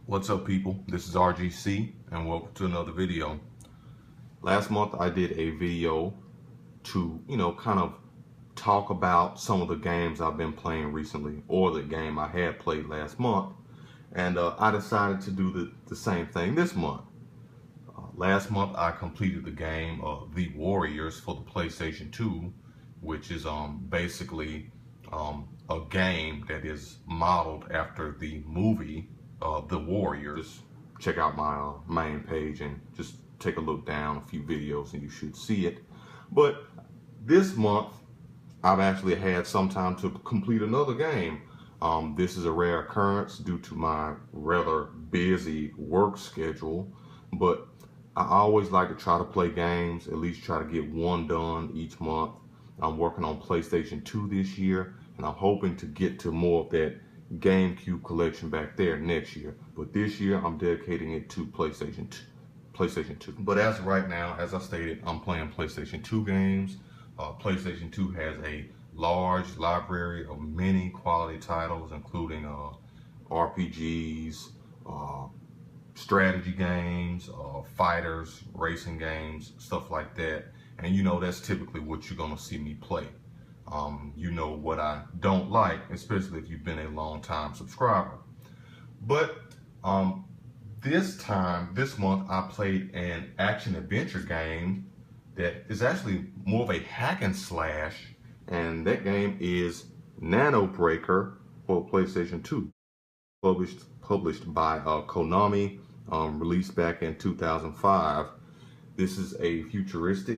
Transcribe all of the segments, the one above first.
What's up, people? This is RGC and welcome to another video. Last month I did a video to, kind of talk about some of the games I've been playing recently, or the game I had played last month, and I decided to do the same thing this month. Last month I completed the game The Warriors for the PlayStation 2, which is basically a game that is modeled after the movie The Warriors. Check out my main page and just take a look down a few videos and you should see it. But this month I've actually had some time to complete another game. This is a rare occurrence due to my rather busy work schedule, but I always like to try to play games, at least try to get one done each month. I'm working on PlayStation 2 this year, and I'm hoping to get to more of that GameCube collection back there next year. But this year, I'm dedicating it to PlayStation 2. But as of right now, as I stated, I'm playing PlayStation 2 games. PlayStation 2 has a large library of many quality titles, including RPGs, strategy games, fighters, racing games, stuff like that. And that's typically what you're gonna see me play. You know what I don't like, especially if you've been a long time subscriber. But this month I played an action adventure game that is actually more of a hack and slash, and that game is Nanobreaker for PlayStation 2. Published by Konami, released back in 2005. This is a futuristic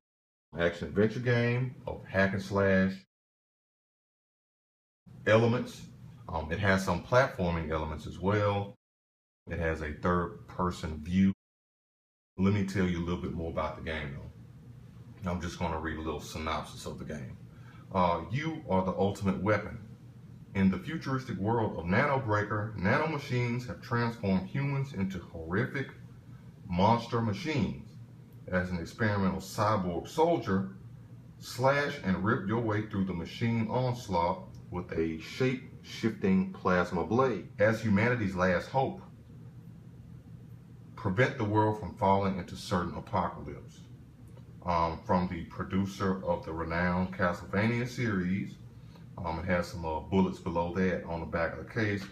action adventure game of hack and slash elements. It has some platforming elements as well. It has a third-person view. Let me tell you a little bit more about the game, though. I'm just going to read a little synopsis of the game. You are the ultimate weapon. In the futuristic world of Nanobreaker, nanomachines have transformed humans into horrific monster machines. As an experimental cyborg soldier, slash and rip your way through the machine onslaught with a shape-shifting plasma blade. As humanity's last hope, prevent the world from falling into certain apocalypse. From the producer of the renowned Castlevania series, it has some bullets below that on the back of the case.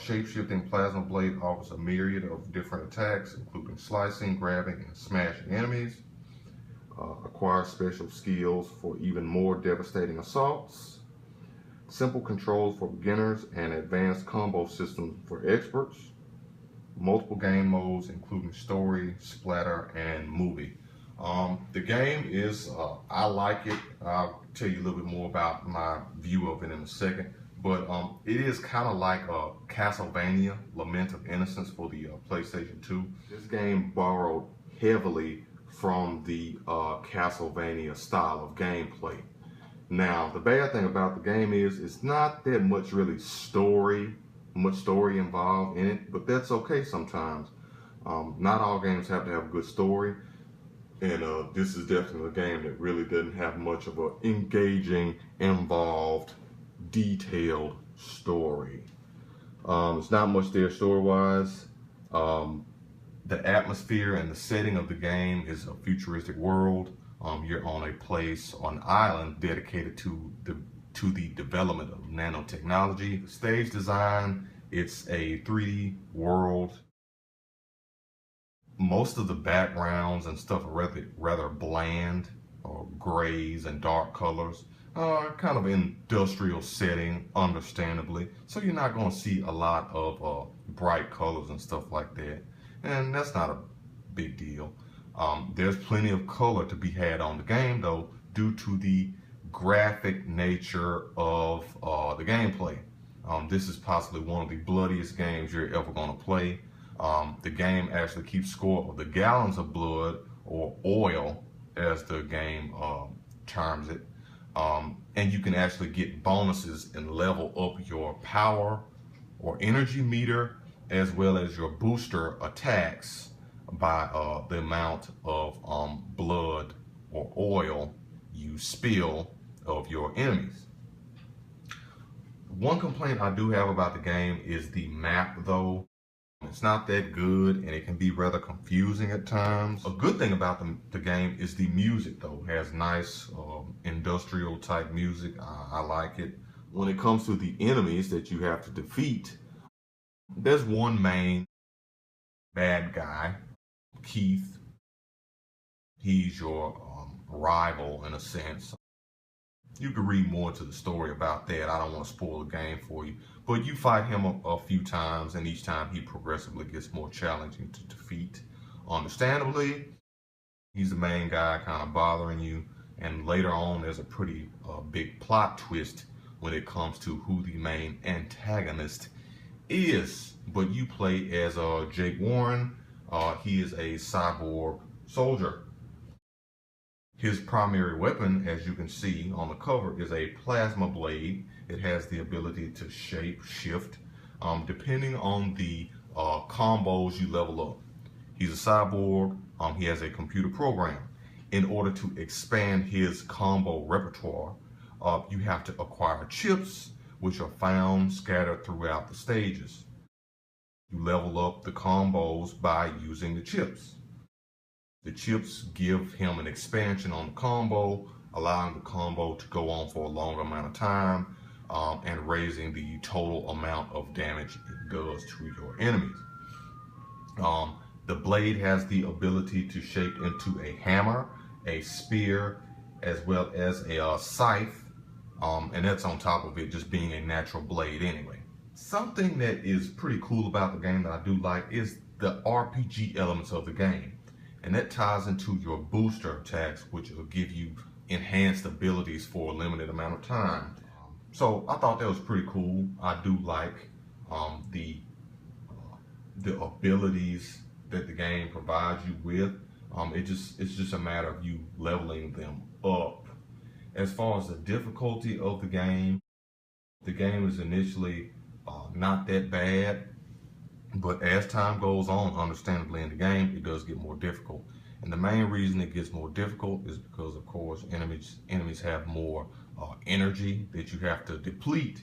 Shape-shifting plasma blade offers a myriad of different attacks, including slicing, grabbing, and smashing enemies. Acquire special skills for even more devastating assaults. Simple controls for beginners and advanced combo systems for experts. Multiple game modes, including story, splatter, and movie. The game is, I like it. I'll tell you a little bit more about my view of it in a second. But it is kind of like a Castlevania, Lament of Innocence for the PlayStation 2. This game borrowed heavily from the Castlevania style of gameplay. Now, the bad thing about the game is it's not that much story involved in it, but that's okay sometimes. Not all games have to have a good story. And this is definitely a game that really doesn't have much of an engaging, involved, detailed story. It's not much there story-wise. The atmosphere and the setting of the game is a futuristic world. You're on a place, on an island dedicated to the development of nanotechnology. The stage design, it's a 3D world. Most of the backgrounds and stuff are rather bland, or grays and dark colors. Kind of industrial setting, understandably. So you're not going to see a lot of bright colors and stuff like that. And that's not a big deal. There's plenty of color to be had on the game, though, due to the graphic nature of the gameplay. This is possibly one of the bloodiest games you're ever going to play. The game actually keeps score of the gallons of blood, or oil, as the game terms it. And you can actually get bonuses and level up your power or energy meter, as well as your booster attacks by the amount of blood or oil you spill of your enemies. One complaint I do have about the game is the map, though. It's not that good, and it can be rather confusing at times. A good thing about the game is the music, though. It has nice industrial type music. I like it. When it comes to the enemies that you have to defeat, there's one main bad guy, Keith. He's your rival in a sense. You can read more into the story about that. I don't want to spoil the game for you. But you fight him a few times, and each time he progressively gets more challenging to defeat. Understandably, he's the main guy kind of bothering you. And later on, there's a pretty big plot twist when it comes to who the main antagonist is. But you play as Jake Warren. He is a cyborg soldier. His primary weapon, as you can see on the cover, is a plasma blade. It has the ability to shape shift depending on the combos you level up. He's a cyborg. He has a computer program. In order to expand his combo repertoire, you have to acquire chips, which are found scattered throughout the stages. You level up the combos by using the chips. The chips give him an expansion on the combo, allowing the combo to go on for a longer amount of time, and raising the total amount of damage it does to your enemies. The blade has the ability to shape into a hammer, a spear, as well as a scythe, and that's on top of it just being a natural blade anyway. Something that is pretty cool about the game that I do like is the RPG elements of the game. And that ties into your booster attacks, which will give you enhanced abilities for a limited amount of time. So I thought that was pretty cool. I do like the abilities that the game provides you with. It's just a matter of you leveling them up. As far as the difficulty of the game is initially not that bad. But as time goes on, understandably in the game, it does get more difficult. And the main reason it gets more difficult is because, of course, enemies have more energy that you have to deplete.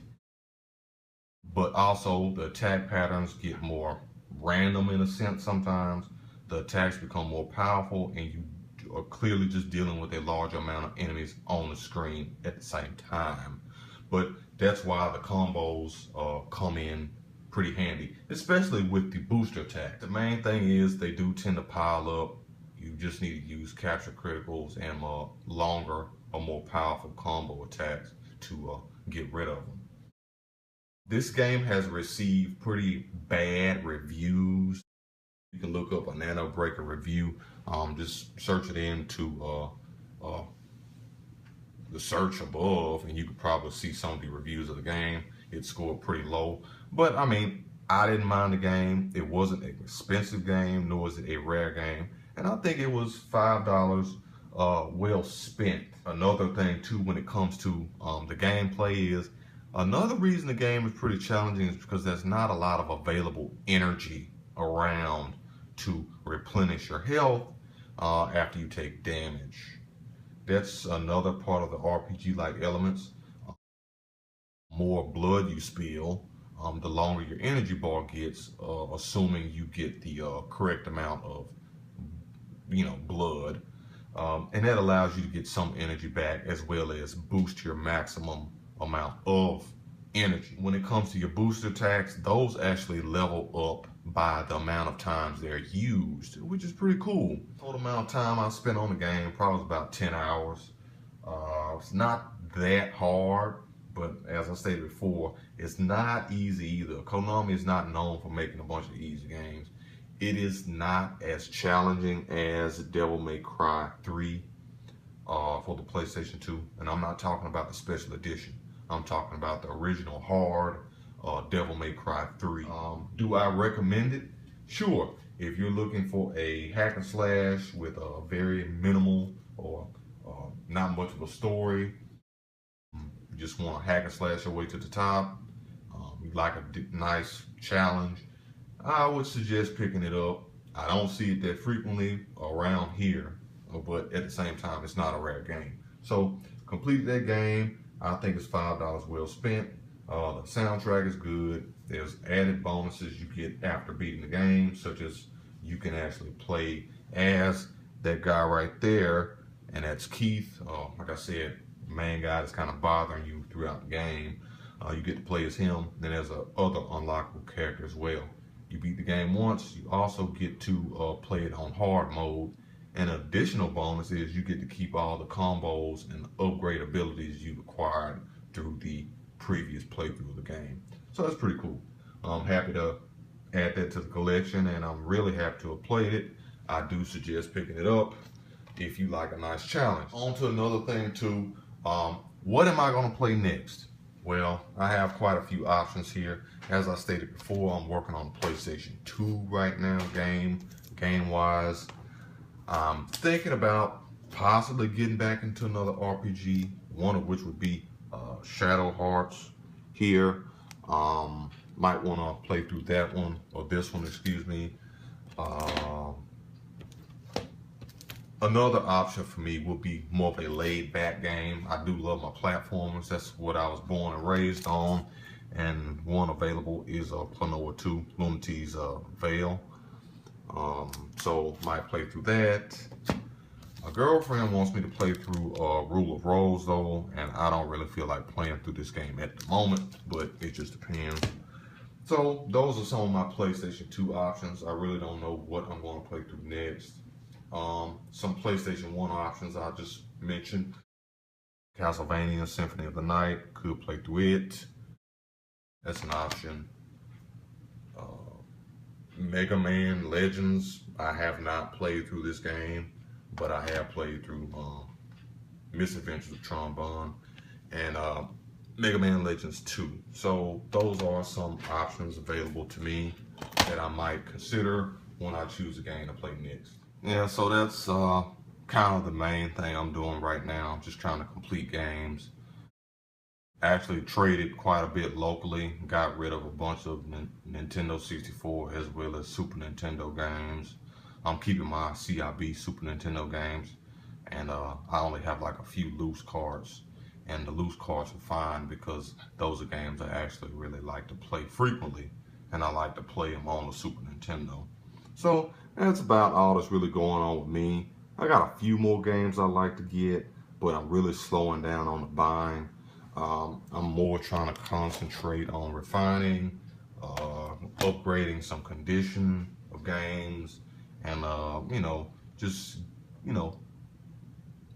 But also the attack patterns get more random in a sense sometimes. The attacks become more powerful, and you are clearly just dealing with a large amount of enemies on the screen at the same time. But that's why the combos come in pretty handy, especially with the booster attack. The main thing is they do tend to pile up. You just need to use capture criticals and longer or more powerful combo attacks to get rid of them. This game has received pretty bad reviews. You can look up a Nanobreaker review. Just search it into the search above, and you could probably see some of the reviews of the game. It scored pretty low, but I mean, I didn't mind the game. It wasn't an expensive game, nor was it a rare game, and I think it was $5 well spent. Another thing too, when it comes to the gameplay, is another reason the game is pretty challenging is because there's not a lot of available energy around to replenish your health after you take damage. That's another part of the RPG-like elements. More blood you spill, the longer your energy bar gets, assuming you get the correct amount of, blood. And that allows you to get some energy back, as well as boost your maximum amount of energy. When it comes to your booster attacks, those actually level up by the amount of times they're used, which is pretty cool. Total amount of time I spent on the game probably was about 10 hours. It's not that hard, but as I stated before, it's not easy either. Konami is not known for making a bunch of easy games. It is not as challenging as Devil May Cry 3 for the PlayStation 2. And I'm not talking about the special edition. I'm talking about the original hard Devil May Cry 3. Do I recommend it? Sure. If you're looking for a hack and slash with a very minimal or not much of a story, you just want to hack and slash your way to the top, you like a nice challenge, I would suggest picking it up. I don't see it that frequently around here, but at the same time, it's not a rare game. So complete that game. I think it's $5 well spent. The soundtrack is good. There's added bonuses you get after beating the game, such as you can actually play as that guy right there, and that's Keith. Like I said, main guy that's kind of bothering you throughout the game. You get to play as him. Then there's a other unlockable character as well. You beat the game once, you also get to play it on hard mode. An additional bonus is you get to keep all the combos and upgrade abilities you acquired through the previous playthrough of the game. So that's pretty cool. I'm happy to add that to the collection, and I'm really happy to have played it. I do suggest picking it up if you like a nice challenge. On to another thing too. What am I going to play next? Well, I have quite a few options here. As I stated before, I'm working on PlayStation 2 right now, game-wise. I'm thinking about possibly getting back into another RPG, one of which would be Shadow Hearts here. Might want to play through that one, or this one, excuse me. Another option for me would be more of a laid-back game. I do love my platformers. That's what I was born and raised on. And one available is Klonoa 2, Lunaty's Veil. So might play through that. My girlfriend wants me to play through Rule of Rose though, and I don't really feel like playing through this game at the moment, but it just depends. So those are some of my PlayStation 2 options. I really don't know what I'm going to play through next. Some PlayStation 1 options I just mentioned. Castlevania Symphony of the Night, could play through it. That's an option. Mega Man Legends, I have not played through this game, but I have played through Misadventures of Trombone and Mega Man Legends 2. So those are some options available to me that I might consider when I choose a game to play next. Yeah, so that's kind of the main thing I'm doing right now. I'm just trying to complete games. Actually traded quite a bit locally, got rid of a bunch of Nintendo 64 as well as Super Nintendo games. I'm keeping my CIB Super Nintendo games, and I only have like a few loose cards, and the loose cards are fine because those are games I actually really like to play frequently, and I like to play them on the Super Nintendo. So that's about all that's really going on with me. I got a few more games I like to get, but I'm really slowing down on the buying. I'm more trying to concentrate on refining, upgrading some condition of games, and just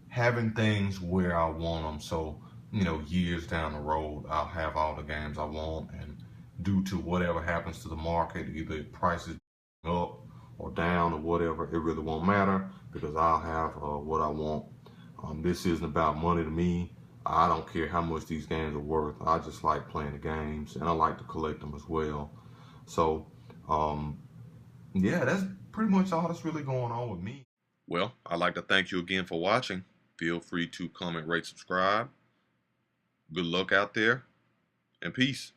having things where I want them. So years down the road, I'll have all the games I want, and due to whatever happens to the market, either prices up or down or whatever, it really won't matter because I'll have what I want. This isn't about money to me. I don't care how much these games are worth. I just like playing the games, and I like to collect them as well. So, yeah, that's pretty much all that's really going on with me. Well, I'd like to thank you again for watching. Feel free to comment, rate, subscribe. Good luck out there, and peace.